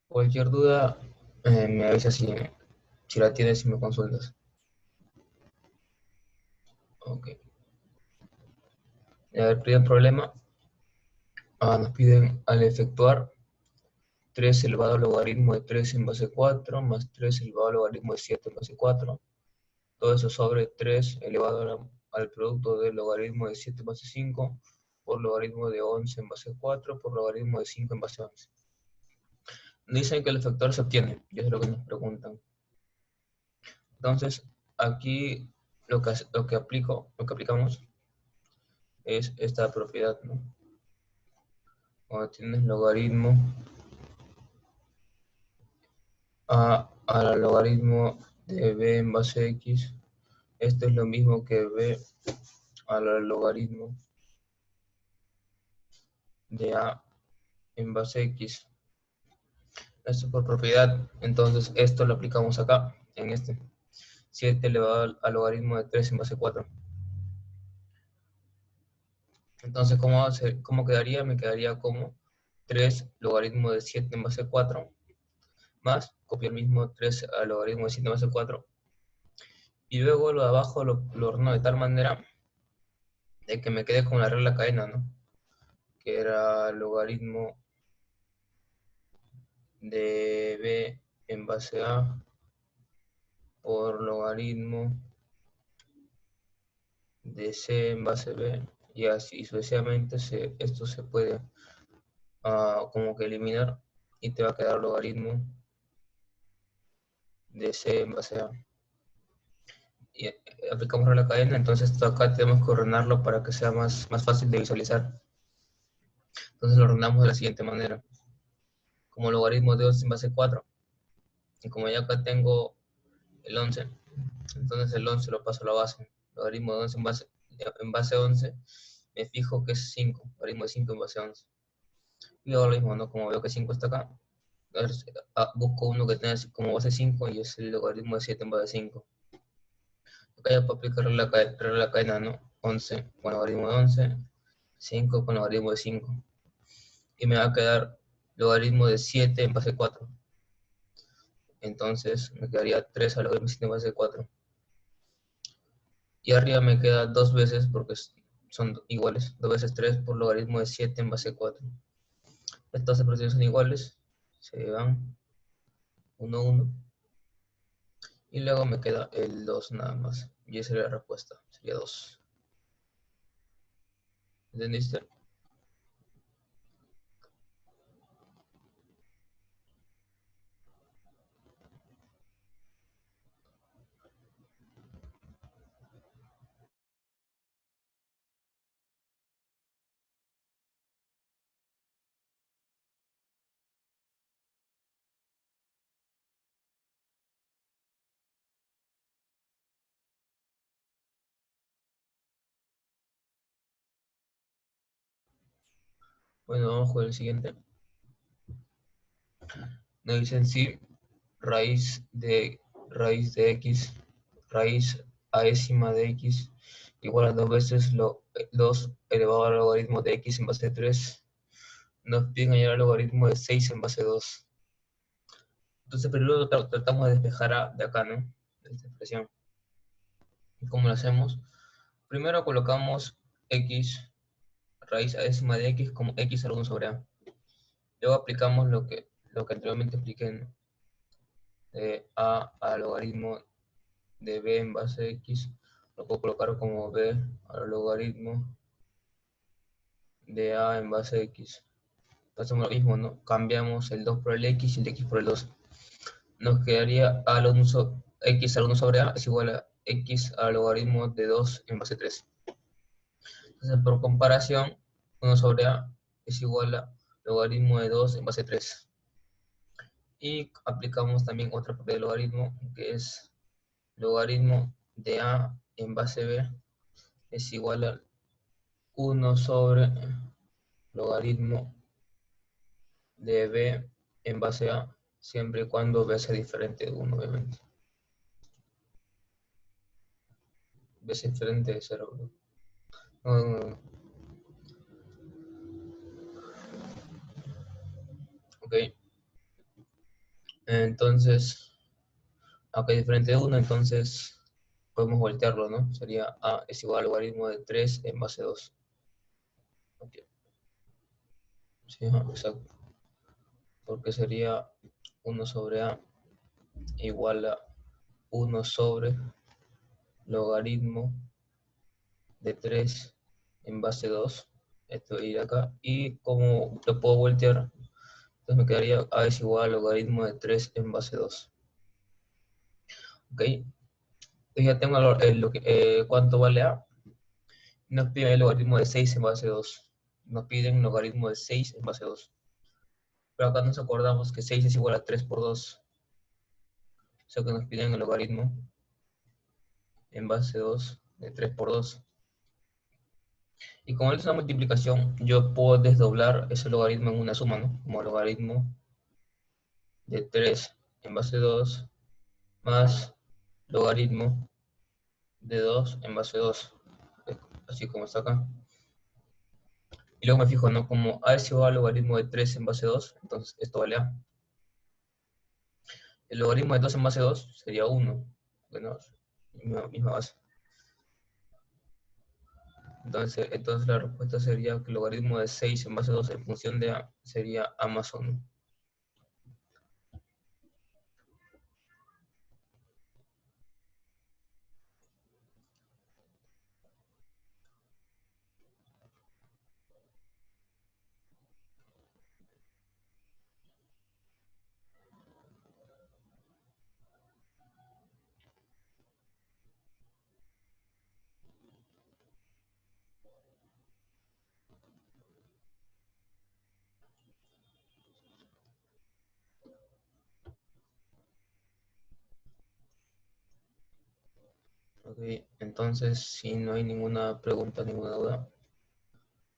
Cualquier duda, me avisas si la tienes y me consultas. Ok. A ver, primer problema. Nos piden al efectuar 3 elevado al logaritmo de 3 en base 4 más 3 elevado al logaritmo de 7 en base 4. Todo eso sobre 3 elevado al producto del logaritmo de 7 en base 5 por logaritmo de 11 en base 4 por logaritmo de 5 en base 11. Dicen que el efectuar se obtiene, y eso es lo que nos preguntan. Entonces, aquí lo que aplicamos es esta propiedad, ¿no? Cuando tienes logaritmo al logaritmo de b en base x, esto es lo mismo que b al logaritmo de a en base x. Esto por propiedad, entonces esto lo aplicamos acá, en este. 7 elevado al logaritmo de 3 en base 4. Entonces, ¿cómo quedaría? Me quedaría como 3 logaritmo de 7 en base 4 más, copio el mismo 3 al logaritmo de 7 en base 4, y luego lo de abajo lo ordeno de tal manera de que me quede con la regla cadena, ¿no? Que era logaritmo de b en base a por logaritmo de c en base b, y así sucesivamente esto se puede como que eliminar, y te va a quedar logaritmo de c en base a. Y aplicamos la cadena, entonces esto acá tenemos que ordenarlo para que sea más fácil de visualizar. Entonces lo ordenamos de la siguiente manera. Como logaritmo de 11 en base 4, y como ya acá tengo el 11, entonces el 11 lo paso a la base. Logaritmo de 11 en base 11, me fijo que es 5, logaritmo de 5 en base 11. Y ahora lo mismo, ¿no? Como veo que 5 está acá, busco uno que tenga como base 5 y es el logaritmo de 7 en base 5. Acá ya puedo aplicar la cadena, ¿no? 11 con logaritmo de 11, 5 con logaritmo de 5. Y me va a quedar logaritmo de 7 en base 4. Entonces me quedaría 3 al logaritmo de 7 en base 4. Y arriba me queda 2 veces, porque son iguales, 2 veces 3 por logaritmo de 7 en base 4. Estas expresiones son iguales, se van 1, 1. Y luego me queda el 2 nada más. Y esa sería la respuesta, sería 2. ¿Entendiste? Bueno, vamos con el siguiente. Nos dicen si raíz de x, raíz a décima de x, igual a 2 veces 2 elevado al logaritmo de x en base 3. Nos piden hallar el logaritmo de 6 en base 2. Entonces primero tratamos de despejar de acá, ¿no? De esta expresión. ¿Y cómo lo hacemos? Primero colocamos x, raíz a décima de x, como x al 1 sobre a. Luego aplicamos lo que anteriormente expliqué, ¿no? De a al logaritmo de b en base x, lo puedo colocar como b al logaritmo de a en base x. Hacemos lo mismo, ¿no? Cambiamos el 2 por el x y el x por el 2. Nos quedaría x al 1 sobre a es igual a x al logaritmo de 2 en base 3. Entonces, por comparación, 1 sobre a es igual a logaritmo de 2 en base 3. Y aplicamos también otra propiedad de logaritmo, que es logaritmo de a en base b es igual a 1 sobre logaritmo de b en base a, siempre y cuando b sea diferente de 1, obviamente. B sea diferente de 0, ¿no? No. Ok. Entonces, acá es diferente de 1, entonces podemos voltearlo, ¿no? Sería A es igual al logaritmo de 3 en base 2. Ok. Sí, ajá, exacto. Porque sería 1 sobre A igual a 1 sobre logaritmo de 3 en base 2. Esto va a ir acá. Y como lo puedo voltear, entonces me quedaría A es igual al logaritmo de 3 en base 2. ¿Ok? Entonces ya tengo cuánto vale A. Nos piden el logaritmo de 6 en base 2. Nos piden logaritmo de 6 en base 2. Pero acá nos acordamos que 6 es igual a 3 por 2. O sea que nos piden el logaritmo en base 2 de 3 por 2. Y como es una multiplicación, yo puedo desdoblar ese logaritmo en una suma, ¿no? Como logaritmo de 3 en base 2 más logaritmo de 2 en base 2. Así como está acá. Y luego me fijo, ¿no? Como A es igual al logaritmo de 3 en base 2, entonces esto vale A. El logaritmo de 2 en base 2 sería 1. Bueno, misma base. Entonces la respuesta sería que el logaritmo de 6 en base 2 en función de A sería A más 1. Ok, entonces si no hay ninguna pregunta, ninguna duda,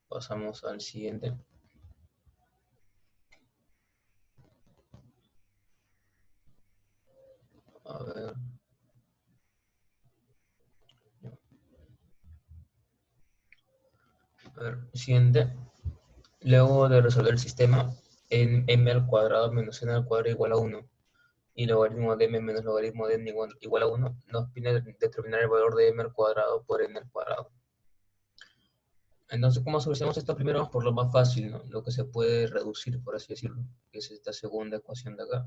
pasamos al siguiente. A ver. A ver, siguiente. Luego de resolver el sistema, en m al cuadrado menos n al cuadrado igual a 1 y logaritmo de m menos logaritmo de n igual a 1, nos pide determinar el valor de m al cuadrado por n al cuadrado. Entonces, ¿cómo solucionamos esto? Primero vamos por lo más fácil, ¿no? Lo que se puede reducir, por así decirlo, que es esta segunda ecuación de acá.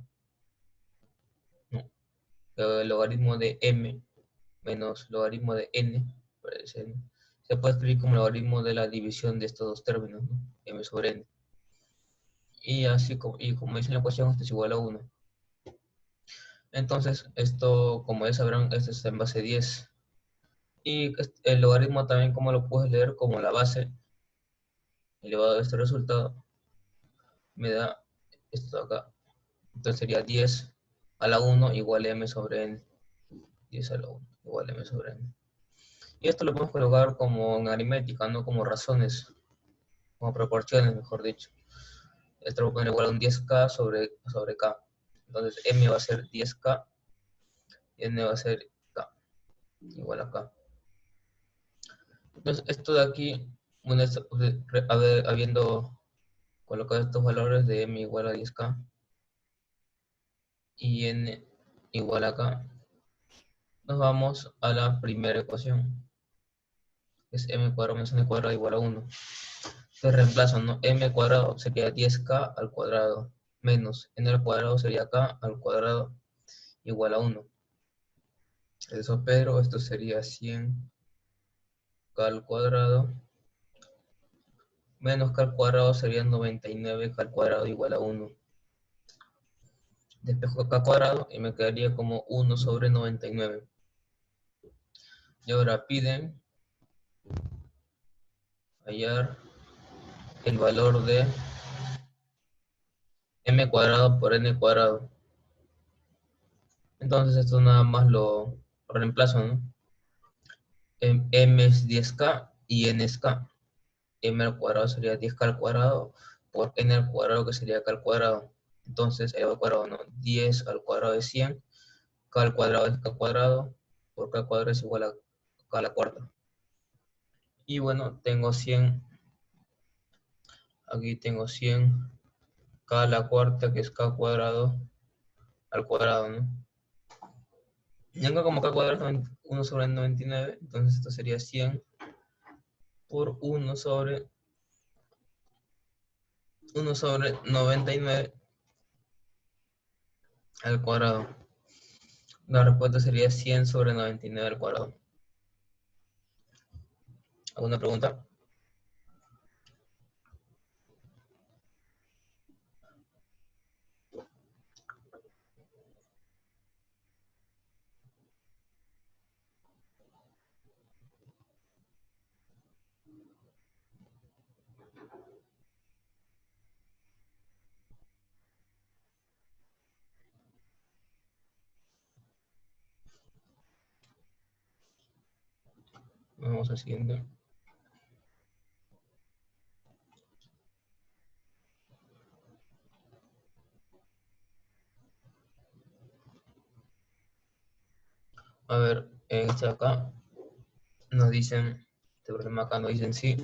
¿No? El logaritmo de m menos logaritmo de n, se puede escribir como logaritmo de la división de estos dos términos, ¿no? M sobre n. Y así como dice la ecuación, esto es igual a 1. Entonces, esto, como ya sabrán, esto está en base 10. Y el logaritmo también, como lo puedes leer, como la base elevado a este resultado, me da esto de acá. Entonces sería 10 a la 1 igual a m sobre n. 10 a la 1 igual a m sobre n. Y esto lo podemos colocar como en aritmética, no como razones, como proporciones, mejor dicho. Esto lo poner igual a un 10k sobre k. Entonces m va a ser 10k y n va a ser k, igual a k. Entonces esto de aquí, bueno, habiendo colocado estos valores de m igual a 10k y n igual a k, nos vamos a la primera ecuación, que es m cuadrado menos n cuadrado igual a 1. Se reemplazan, ¿no? M cuadrado sería 10k al cuadrado, menos n al cuadrado sería k al cuadrado igual a 1. Eso, pero esto sería 100k al cuadrado, menos k al cuadrado sería 99k al cuadrado igual a 1. Despejo k cuadrado y me quedaría como 1 sobre 99. Y ahora piden hallar el valor de m cuadrado por n cuadrado. Entonces esto nada más lo reemplazo, ¿no? M es 10k y n es k. M al cuadrado sería 10k al cuadrado por n al cuadrado, que sería k al cuadrado. Entonces, al cuadrado, ¿no? 10 al cuadrado es 100, k al cuadrado es k cuadrado, por k al cuadrado es igual a k a la cuarta. Y bueno, tengo 100, aquí tengo 100, k a la cuarta, que es k cuadrado, al cuadrado, ¿no? Y aunque como acá al cuadrado es 1 sobre 99, entonces esto sería 100 por 1 sobre 99 al cuadrado. La respuesta sería 100 sobre 99 al cuadrado. ¿Alguna pregunta? Vamos al siguiente. A ver, este acá nos dicen, este problema acá nos dicen sí,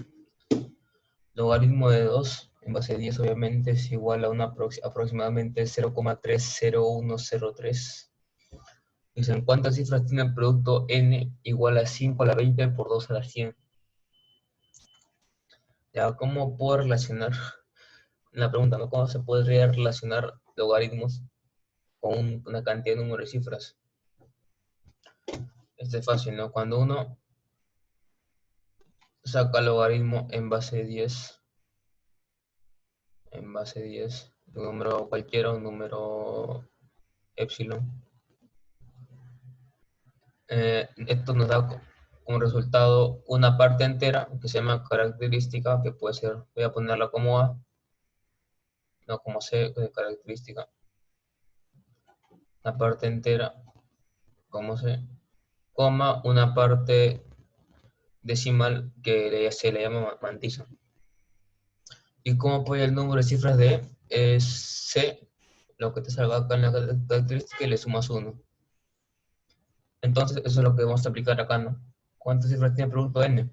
logaritmo de 2 en base de 10 obviamente es igual a aproximadamente 0,30103. Dicen, ¿cuántas cifras tiene el producto n igual a 5 a la 20 por 2 a la 100? Ya, ¿cómo puedo relacionar la pregunta, ¿no? ¿Cómo se podría relacionar logaritmos con una cantidad de números de cifras? Esto es fácil, ¿no? Cuando uno saca logaritmo en base 10, de un número cualquiera, un número epsilon, esto nos da como resultado una parte entera que se llama característica, que puede ser, voy a ponerla como A, no como C, de característica, una parte entera como C, coma una parte decimal que se le llama mantisa. ¿Y cómo apoya el número de cifras de es C? Lo que te salga acá en la característica y le sumas 1. Entonces, eso es lo que vamos a aplicar acá, ¿no? ¿Cuántas cifras tiene el producto n?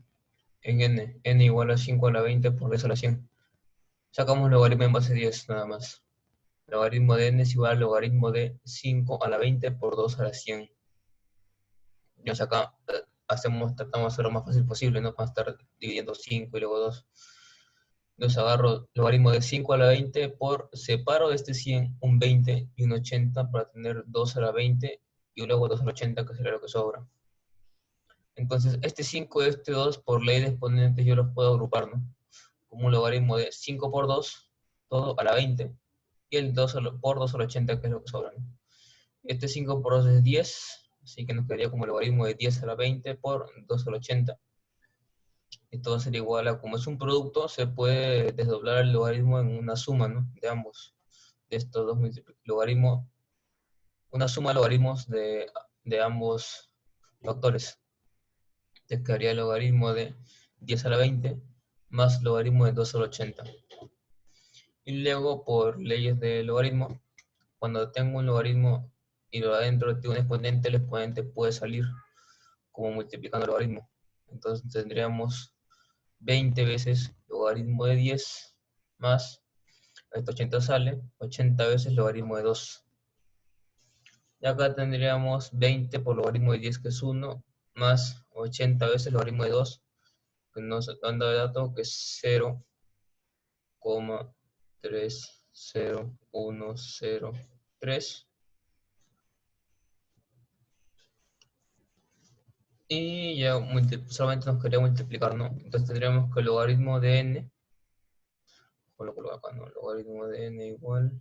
En n igual a 5 a la 20 por 10 a la 100. Sacamos logaritmo en base 10, nada más. Logaritmo de n es igual al logaritmo de 5 a la 20 por 2 a la 100. Ya acá tratamos de hacerlo lo más fácil posible, ¿no? Para estar dividiendo 5 y luego 2. Entonces agarro logaritmo de 5 a la 20 por, separo de este 100 un 20 y un 80 para tener 2 a la 20 y luego 2 a la 80, que sería lo que sobra. Entonces este 5 y este 2 por ley de exponentes yo los puedo agrupar, ¿no? Como un logaritmo de 5 por 2, todo a la 20, y el 2 por 2 a la 80, que es lo que sobra, ¿no? Este 5 por 2 es 10, así que nos quedaría como el logaritmo de 10 a la 20 por 2 a la 80. Esto va a ser igual a, como es un producto, se puede desdoblar el logaritmo en una suma, ¿no? De ambos, de estos dos logaritmos, una suma de logaritmos de ambos factores. Te quedaría el logaritmo de 10 a la 20 más logaritmo de 2 a la 80. Y luego, por leyes de logaritmo, cuando tengo un logaritmo y lo adentro de un exponente, el exponente puede salir como multiplicando el logaritmo. Entonces tendríamos 20 veces logaritmo de 10 más, esto 80 sale, 80 veces logaritmo de 2. Y acá tendríamos 20 por logaritmo de 10, que es 1, más 80 veces logaritmo de 2, que nos dan de dato que es 0,30103. Y ya solamente nos quería multiplicar, ¿no? Entonces tendríamos que el logaritmo de n, o lo coloco acá, ¿no? Logaritmo de n igual,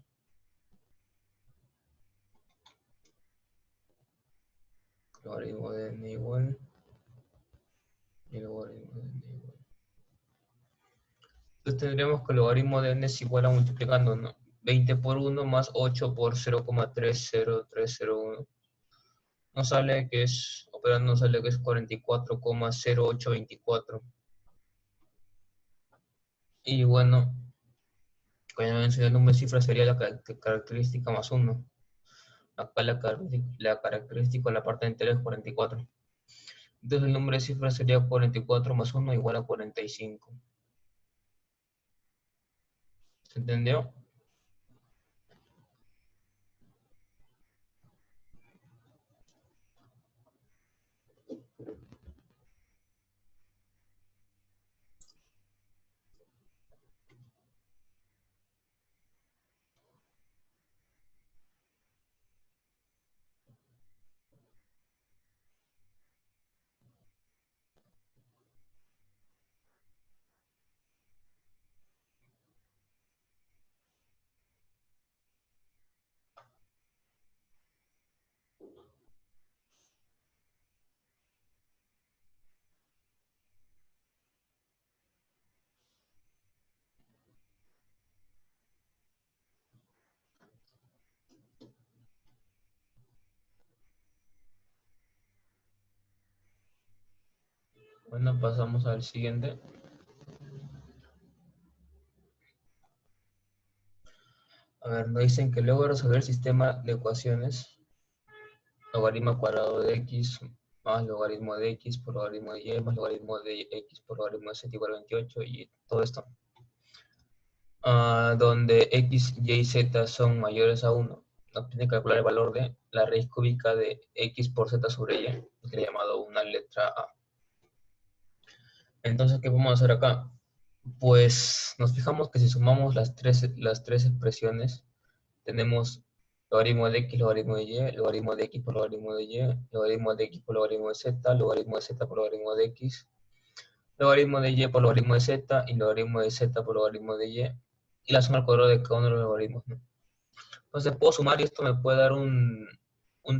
logaritmo de n igual, y logaritmo de n igual. Entonces tendríamos que el logaritmo de n es igual a multiplicando, ¿no? 20 por 1 más 8 por 0,30301. Nos sale que es, operando nos sale que es 44,0824. Y bueno, como ya mencioné, el número de cifras sería la característica más 1. Acá la característica en la parte entera es 44. Entonces el número de cifras sería 44 más 1 igual a 45. ¿Se entendió? Bueno, pasamos al siguiente. A ver, nos dicen que luego de resolver el sistema de ecuaciones, logaritmo cuadrado de x más logaritmo de x por logaritmo de y más logaritmo de x por logaritmo de z igual a 28 y todo esto. Donde x, y y z son mayores a 1, nos tiene que calcular el valor de la raíz cúbica de x por z sobre y, que le he llamado una letra a. Entonces, ¿qué vamos a hacer acá? Pues nos fijamos que si sumamos las tres expresiones, tenemos logaritmo de x, logaritmo de y, logaritmo de x por logaritmo de y, logaritmo de x por logaritmo de z, logaritmo de z por logaritmo de x, logaritmo de y por logaritmo de z y logaritmo de z por logaritmo de y la suma al cuadrado de cada uno de los logaritmos, ¿no? Entonces puedo sumar y esto me puede dar un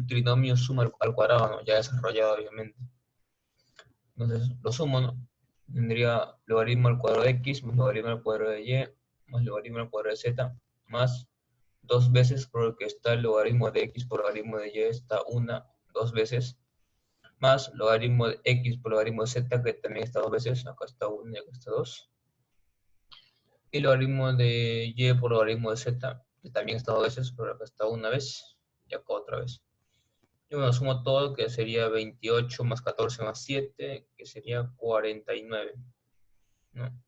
trinomio suma al cuadrado, ¿no? Ya desarrollado, obviamente. Entonces lo sumo, ¿no? Tendría logaritmo al cuadrado de x más logaritmo al cuadrado de y más logaritmo al cuadrado de z más dos veces porque está el logaritmo de x por logaritmo de y, está dos veces, más logaritmo de x por logaritmo de z, que también está dos veces, acá está una y acá está dos, y logaritmo de y por logaritmo de z, que también está dos veces, pero acá está una vez, y acá otra vez. Y bueno, sumo todo, que sería 28 más 14 más 7, que sería 49, ¿no?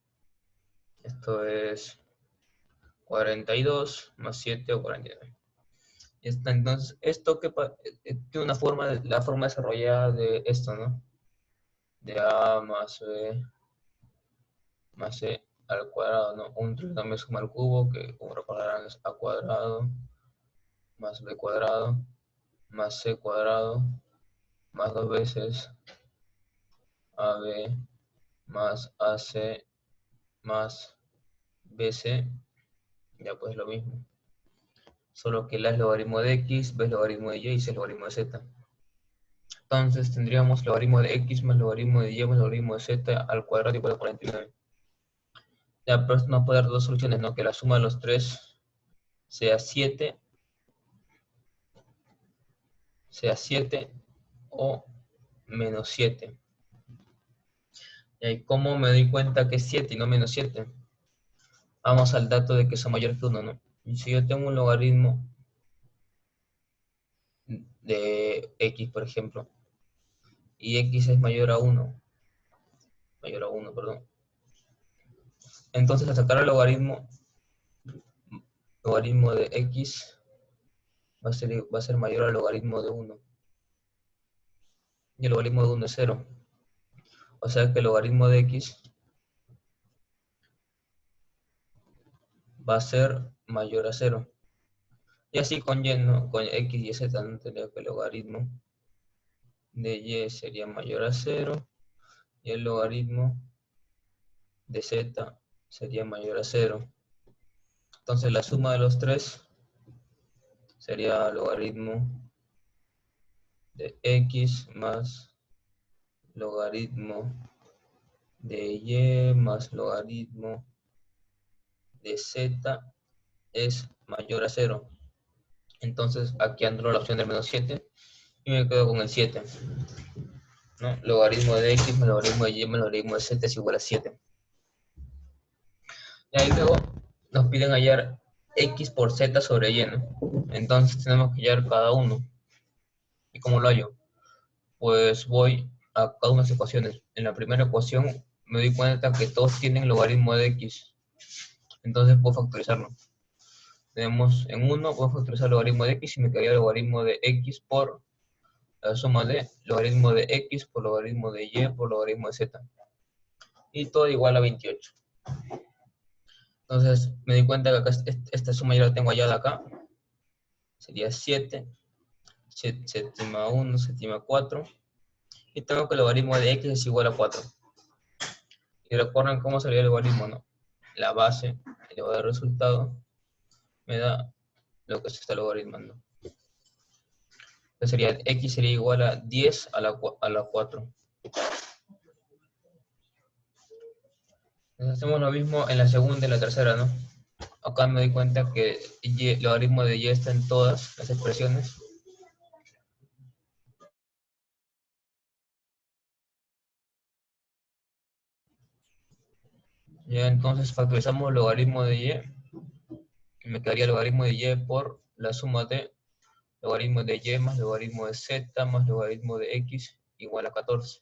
Esto es 42 más 7 o 49. Entonces, esto que tiene una forma, la forma desarrollada de esto, ¿no? De a más c al cuadrado, ¿no? Un trinomio suma al cubo, que como recordarán es a cuadrado, más b cuadrado, más c cuadrado, más dos veces ab, más ac, más bc, ya pues lo mismo. Solo que la es logaritmo de x, b es logaritmo de y y c es logaritmo de z. Entonces tendríamos logaritmo de x más logaritmo de y más logaritmo de z al cuadrado igual a 49. Ya, pero esto nos puede dar dos soluciones, ¿no? Que la suma de los tres sea 7 o menos 7. ¿Y cómo me doy cuenta que es 7 y no menos 7? Vamos al dato de que son mayor que 1, ¿no? Y si yo tengo un logaritmo de x, por ejemplo, y x es mayor a 1, perdón. Entonces, al sacar el logaritmo de x va a ser mayor al logaritmo de 1. Y el logaritmo de 1 es 0. O sea que el logaritmo de x va a ser mayor a 0. Y así con y, ¿no? Con x y z, ¿no? Tendría que el logaritmo de y sería mayor a 0 y el logaritmo de z sería mayor a 0. Entonces la suma de los tres sería logaritmo de x más logaritmo de y más logaritmo de z es mayor a 0. Entonces aquí ando la opción del menos 7 y me quedo con el 7, ¿no? Logaritmo de x más logaritmo de y más logaritmo de z es igual a 7. Y ahí luego nos piden hallar x por z sobre y, ¿no? Entonces tenemos que hallar cada uno. ¿Y cómo lo hallo? Pues voy a cada una de las ecuaciones. En la primera ecuación me doy cuenta que todos tienen logaritmo de x. Entonces puedo factorizarlo. Tenemos en uno, puedo factorizar el logaritmo de x y me quedaría el logaritmo de x por la suma de logaritmo de x por logaritmo de y por logaritmo de z. Y todo igual a 28. Entonces me di cuenta que acá esta suma ya la tengo hallada acá. Sería 7, séptima 1, séptima 4. Y tengo que el logaritmo de x es igual a 4. Y recuerden cómo sería el logaritmo, ¿no? La base elevado al resultado me da lo que se está logaritmando. Entonces sería x sería igual a 10 a la 4. Entonces hacemos lo mismo en la segunda y la tercera, ¿no? Acá me doy cuenta que el logaritmo de y está en todas las expresiones. Ya entonces factorizamos el logaritmo de y. Me quedaría el logaritmo de y por la suma de logaritmo de y más logaritmo de z más logaritmo de x igual a 14.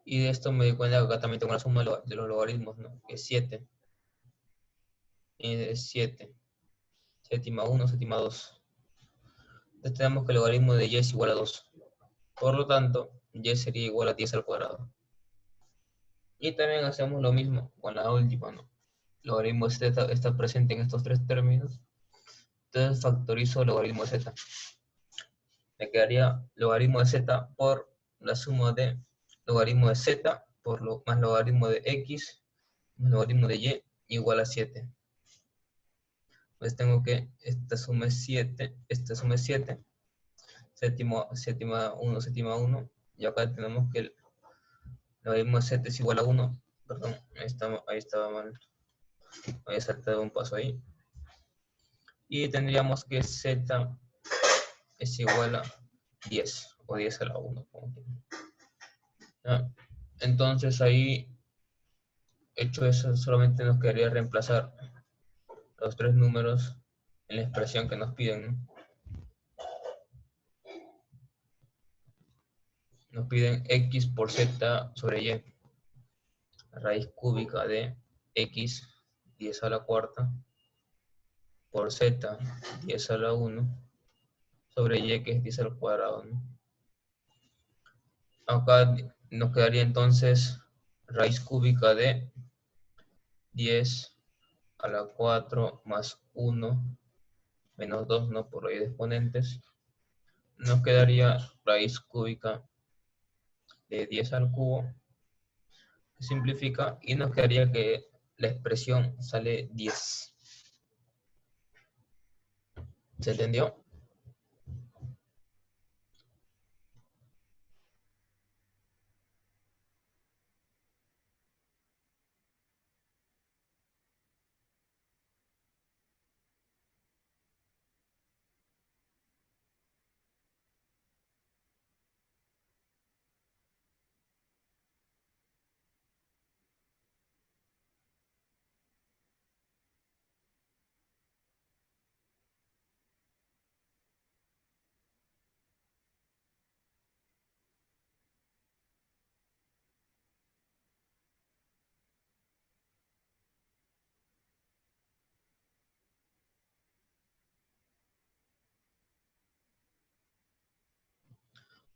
Y de esto me di cuenta que acá también tengo la suma de los logaritmos, ¿no? Que es 7. Y es 7. Séptima 1, séptima 2. Entonces tenemos que el logaritmo de y es igual a 2. Por lo tanto, y sería igual a 10 al cuadrado. Y también hacemos lo mismo con la última, ¿no? Logaritmo de z está presente en estos tres términos. Entonces factorizo el logaritmo de z. Me quedaría logaritmo de z por la suma de logaritmo de z más logaritmo de x más logaritmo de y igual a 7. Pues tengo que esta suma es 7, esta suma es 7, séptima 1, séptima 1, y acá tenemos que el logaritmo de z es igual a 1, perdón, ahí estaba mal, voy a saltar un paso ahí, y tendríamos que z es igual a 10, o 10 a la 1, ¿ya? Entonces ahí, hecho eso, solamente nos quedaría reemplazar los tres números en la expresión que nos piden, ¿no? Nos piden x por z sobre y, raíz cúbica de x 10 a la cuarta por z 10 a la 1 sobre y que es 10 al cuadrado, ¿no? Acá nos quedaría entonces raíz cúbica de 10 a la 4 más 1 menos 2, ¿no? Por raíz de exponentes. Nos quedaría raíz cúbica de 10 al cubo, que simplifica, y nos quedaría que la expresión sale 10. ¿Se entendió?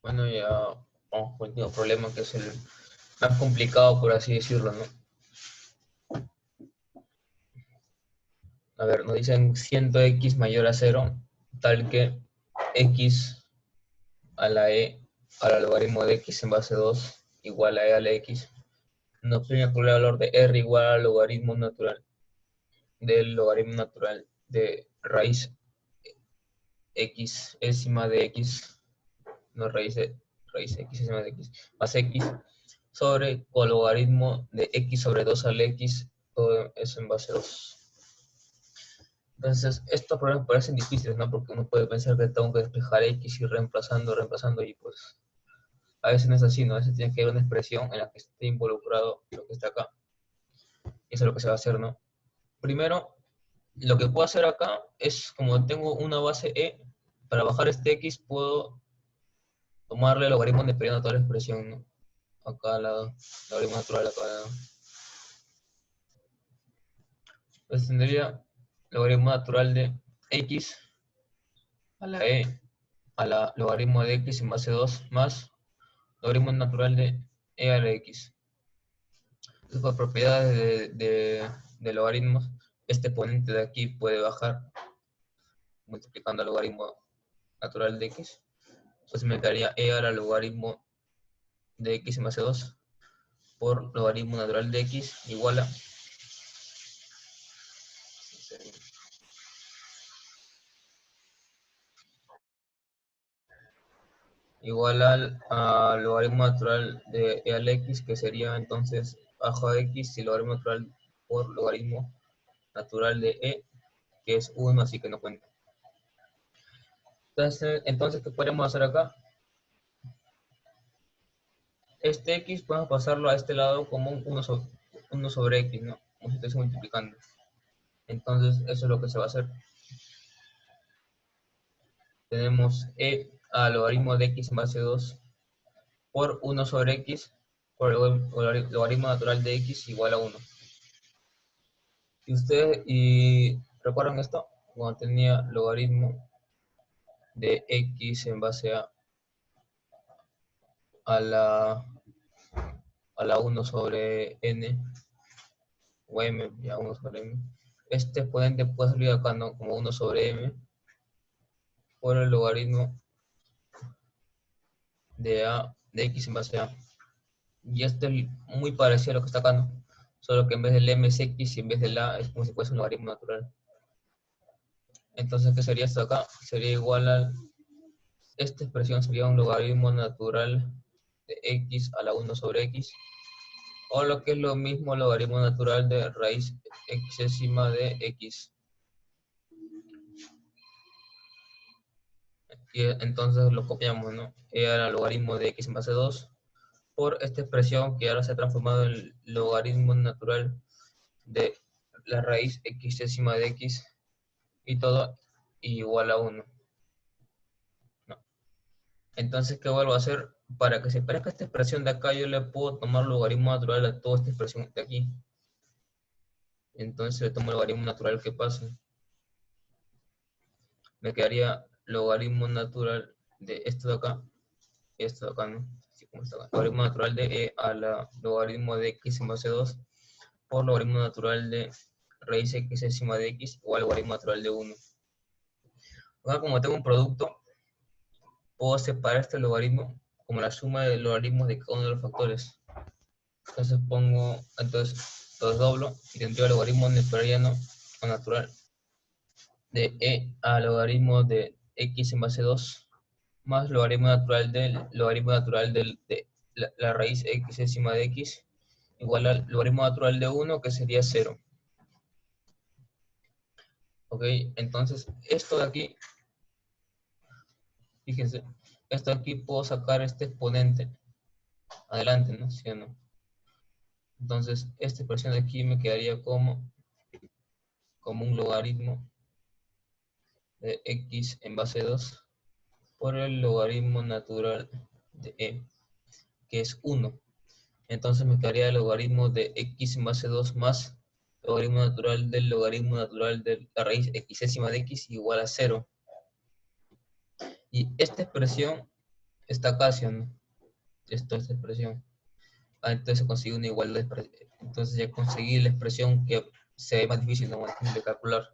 Bueno, ya vamos con el último problema, que es el más complicado, por así decirlo, ¿no? A ver, nos dicen 100x mayor a 0, tal que x a la e al logaritmo de x en base 2 igual a e a la x. Nos piden calcular el valor de r igual al logaritmo natural del logaritmo natural de raíz x ésima de x, no raíz x ésima de x, más x sobre cologaritmo de x sobre 2 al x, todo eso en base 2. Entonces, estos problemas parecen difíciles, ¿no? Porque uno puede pensar que tengo que despejar x y reemplazando, y pues a veces no es así, ¿no? A veces tiene que haber una expresión en la que esté involucrado lo que está acá. Y eso es lo que se va a hacer, ¿no? Primero, lo que puedo hacer acá es, como tengo una base e, para bajar este x puedo tomarle el logaritmo de periodo a toda la expresión, ¿no? Acá al lado, logaritmo natural acá al lado. Entonces tendría logaritmo natural de x a la e a la logaritmo de x en base 2 más logaritmo natural de e a la x. Entonces, por propiedades de logaritmos, este exponente de aquí puede bajar multiplicando el logaritmo natural de x. Entonces me quedaría e a la logaritmo de x en base 2 por logaritmo natural de x igual al logaritmo natural de e al x, que sería entonces bajo a x y logaritmo natural por logaritmo natural de e, que es 1, así que no cuenta. Entonces, ¿qué podemos hacer acá? Este x podemos pasarlo a este lado como un 1 sobre x, ¿no? Como si estuviese multiplicando. Entonces, eso es lo que se va a hacer. Tenemos e al logaritmo de x en base 2 por 1 sobre x por el logaritmo natural de x igual a 1. Y recuerdan esto, cuando tenía logaritmo de x en base a la 1 sobre n, o m, ya 1 sobre m, este exponente puede salir acá, ¿no? Como 1 sobre m por el logaritmo de x en base a. Y esto es muy parecido a lo que está acá, ¿no? Solo que en vez del m es x y en vez del a es como si fuese un logaritmo natural. Entonces, ¿qué sería esto acá? Sería igual a... Esta expresión sería un logaritmo natural de x a la 1 sobre x, o lo que es lo mismo, logaritmo natural de raíz xésima de x. Y entonces lo copiamos, ¿no? Era el logaritmo de x en base 2 por esta expresión que ahora se ha transformado en logaritmo natural de la raíz xésima de x y todo igual a 1. ¿No? Entonces, ¿qué vuelvo a hacer? Para que se parezca esta expresión de acá, yo le puedo tomar logaritmo natural a toda esta expresión de aquí. Entonces le tomo el logaritmo natural que pase. Me quedaría logaritmo natural de esto de acá y esto de acá, ¿no? Así como está acá. Logaritmo natural de e a la logaritmo de x en base 2 por logaritmo natural de raíz xésima de x igual al logaritmo natural de 1. Ahora, como tengo un producto, puedo separar este logaritmo como la suma de logaritmos de cada uno de los factores. Entonces doblo y tendría el logaritmo neperiano o natural de e a logaritmo de x en base 2 más logaritmo natural de la raíz xésima de x igual al logaritmo natural de 1, que sería 0. Ok, entonces esto de aquí, fíjense, esto de aquí puedo sacar este exponente adelante, ¿no? ¿Sí o no? Entonces esta expresión de aquí me quedaría como un logaritmo de x en base 2 por el logaritmo natural de e, que es 1. Entonces me quedaría el logaritmo de x en base 2 más el logaritmo natural de la raíz xésima de x igual a 0. Y esta expresión está acá, ¿sí o no? Esta expresión. Entonces se consigue una igualdad. Entonces ya conseguí la expresión que se ve más difícil de calcular.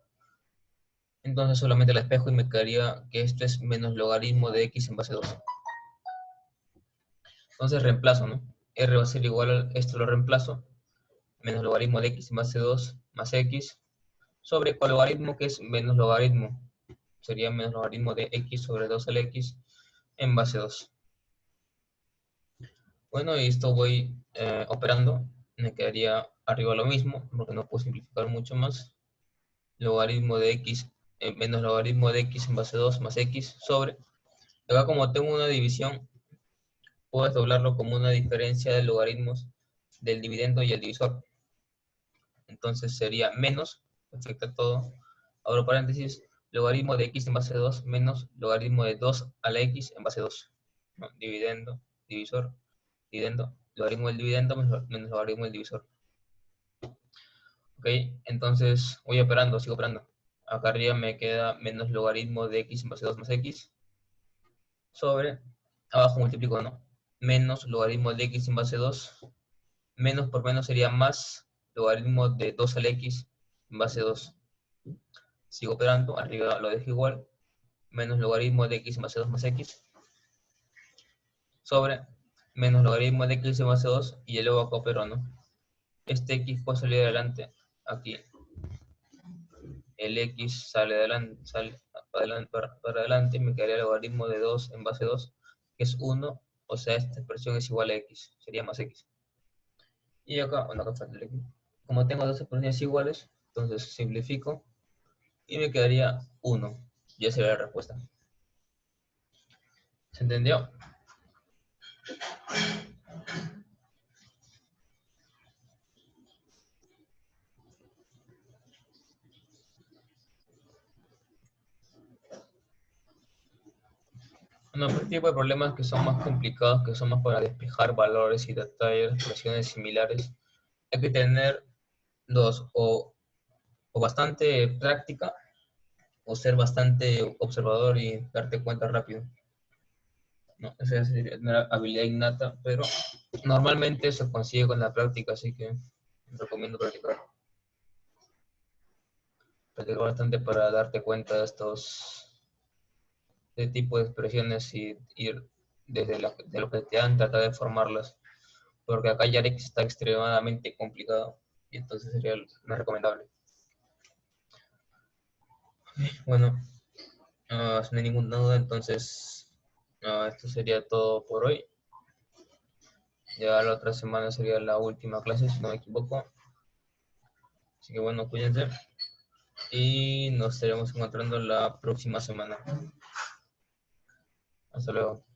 Entonces solamente la espejo y me quedaría que esto es menos logaritmo de x en base 2. Entonces reemplazo, ¿no? R va a ser igual a esto, lo reemplazo, menos logaritmo de x en base 2 más x, sobre el logaritmo que es menos logaritmo. Sería menos logaritmo de x sobre 2 al x en base 2. Bueno, y esto voy operando. Me quedaría arriba lo mismo, porque no puedo simplificar mucho más. Logaritmo de x, menos logaritmo de x en base 2 más x sobre. Acá como tengo una división, puedo doblarlo como una diferencia de logaritmos del dividendo y el divisor. Entonces sería menos, afecta todo. Abro paréntesis, logaritmo de x en base 2 menos logaritmo de 2 a la x en base 2. ¿No? Dividendo, divisor, dividendo, logaritmo del dividendo menos logaritmo del divisor. Ok, entonces voy operando, sigo operando. Acá arriba me queda menos logaritmo de x en base 2 más x sobre, abajo multiplico, ¿no? Menos logaritmo de x en base 2, menos por menos sería más logaritmo de 2 al x en base 2. Sigo operando, arriba lo dejo igual, menos logaritmo de x en base 2 más x, sobre menos logaritmo de x en base 2, y luego acá opero, ¿no? Este x puede salir adelante, aquí. El x sale para adelante, y me quedaría el logaritmo de 2 en base 2, que es 1, o sea, esta expresión es igual a x, sería más x. Y acá, bueno, acá falta el x. Como tengo dos expresiones iguales, entonces simplifico, y me quedaría 1. Ya sería la respuesta. ¿Se entendió? Bueno, este tipo de problemas que son más complicados, que son más para despejar valores y detalles de expresiones similares, hay que tener dos, o bastante práctica, o ser bastante observador y darte cuenta rápido, ¿no? Esa ya sería una habilidad innata, pero normalmente se consigue con la práctica, así que recomiendo practicar. Practicar bastante para darte cuenta de estos de tipo de expresiones y ir desde de lo que te dan, tratar de formarlas, porque acá Yarex está extremadamente complicado y entonces sería más recomendable. Bueno, si no hay ninguna duda, entonces esto sería todo por hoy. Ya la otra semana sería la última clase, si no me equivoco. Así que bueno, cuídense y nos estaremos encontrando la próxima semana. Hasta luego.